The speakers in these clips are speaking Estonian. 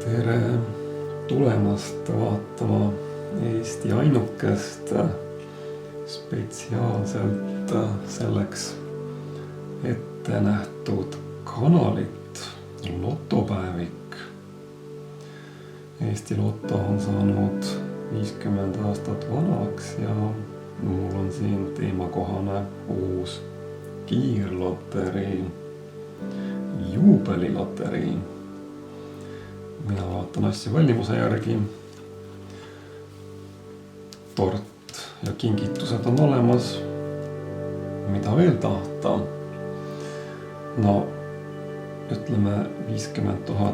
tere tulemast vaatama Eesti ainukest spetsiaalselt selleks ette nähtud kanalit Lotopäevik. Eesti Loto on saanud 50 aastat vanaks ja mul on siin teemakohane uus kiirloterii, juubeliloterii. Mina vaatan asju valmimuse järgi. Tort ja kingitused on olemas. Mida veel tahta? No, ütleme 50 000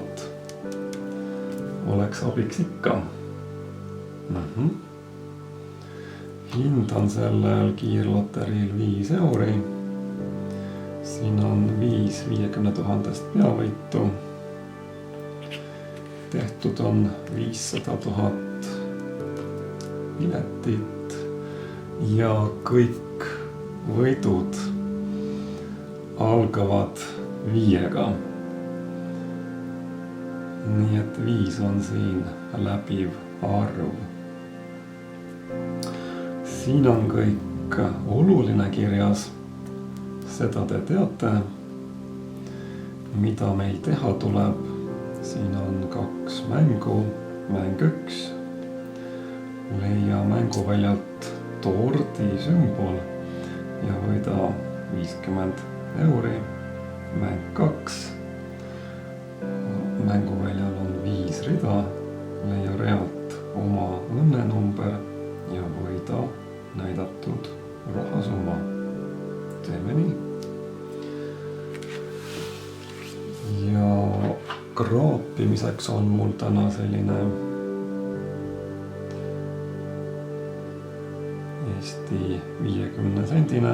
oleks abiks ikka. Hind on sellel kiirloteriil 5 €. Siin on 5 50 000 peavõitu. Tehtud on 500 000 piletit ja kõik võidud algavad 5-ga. Nii et 5 on siin läbiv arv. Siin on kõik oluline kirjas. Seda te teate, mida meil teha tuleb. Siin on 2 mängu. Mäng 1. Leia mänguväljalt tordi sümbol ja võida 50 €. Mäng 2. Mänguväljal on 5 rida. Leia realt oma õnnenumber ja võida näidatud rahasumma. Teeme nii. Ja kraapimiseks on mul täna selline Eesti 50-sendine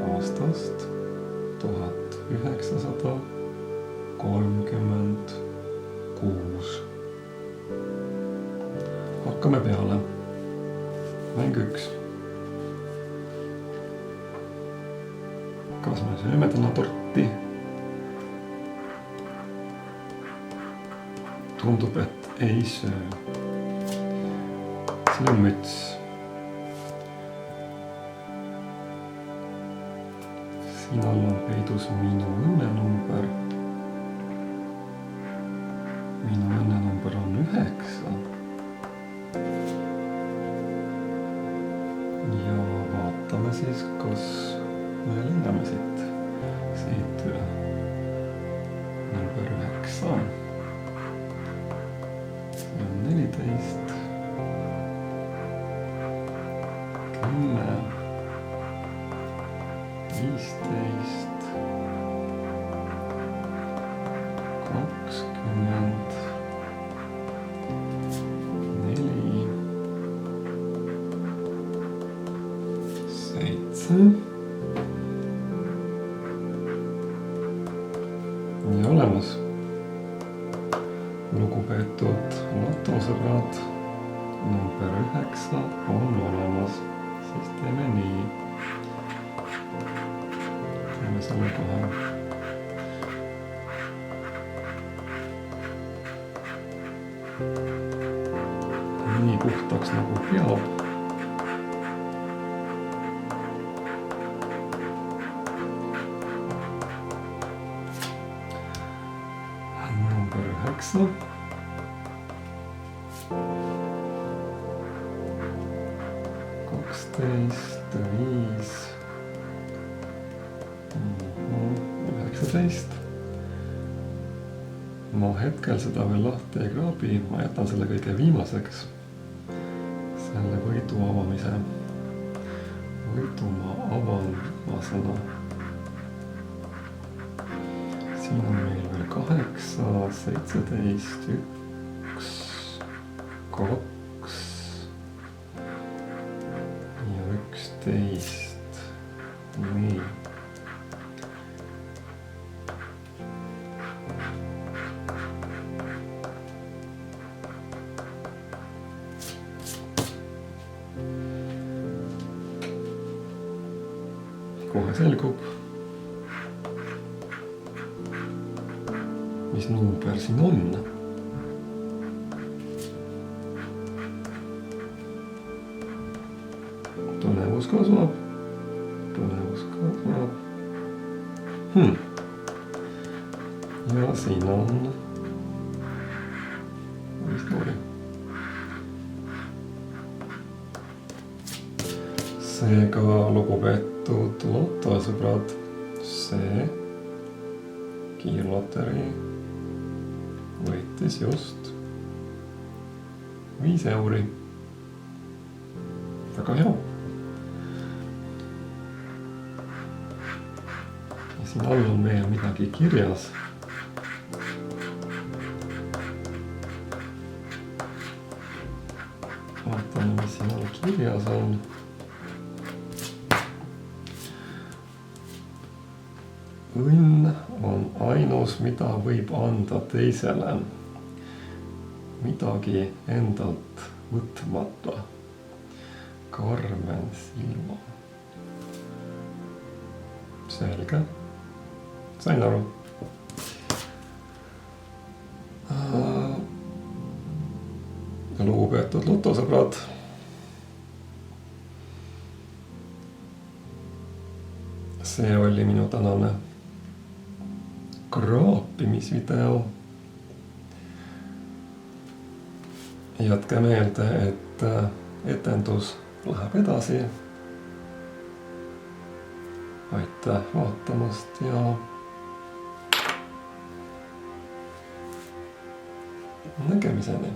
aastast 1936. Hakkame peale. Mäng 1. Kas me sööme täna torti? Tundub, et ei söö. Siin on müts. Siin all on peidus minu õnnenumber. Minu õnnenumber on 9. Ja vaatame siis, kas me leiame siit number 9. See on 14. 10. 15. 20. 4. 7. Ja olemas. Lugupeetud lotosõbrad, number 9 on olemas. Siis teeme nii. Teeme selle kohe. Nii puhtaks nagu peab. Number 9. 12, 5, 19. Ma hetkel seda veel lahti ei kraabi, ma jätan selle kõige viimaseks. Selle võidu avamise. Võidu ma avan viimasena. Siin on meil veel 8, 17, 1, 2 ja 11. Nii. Kohe selgub. mis number siin on. Põnevus kasvab. Ja siin on historia. Seega lugupeetud lotosõbrad, see kiirloteri võitis just 5 euri. Väga hea. Ja siin all on veel midagi kirjas. Vaatame, mis siin all kirjas on. Õnn on ainus, mida võib anda teisele. Midagi endalt võtmata. Karmen Silva. Selge. Sain aru. Lugupeetud lotosõbrad. See oli minu tänane kraapimisvideo. Jätke meelde, et etendus läheb edasi. Aitäh vaatamast ja nägemiseni.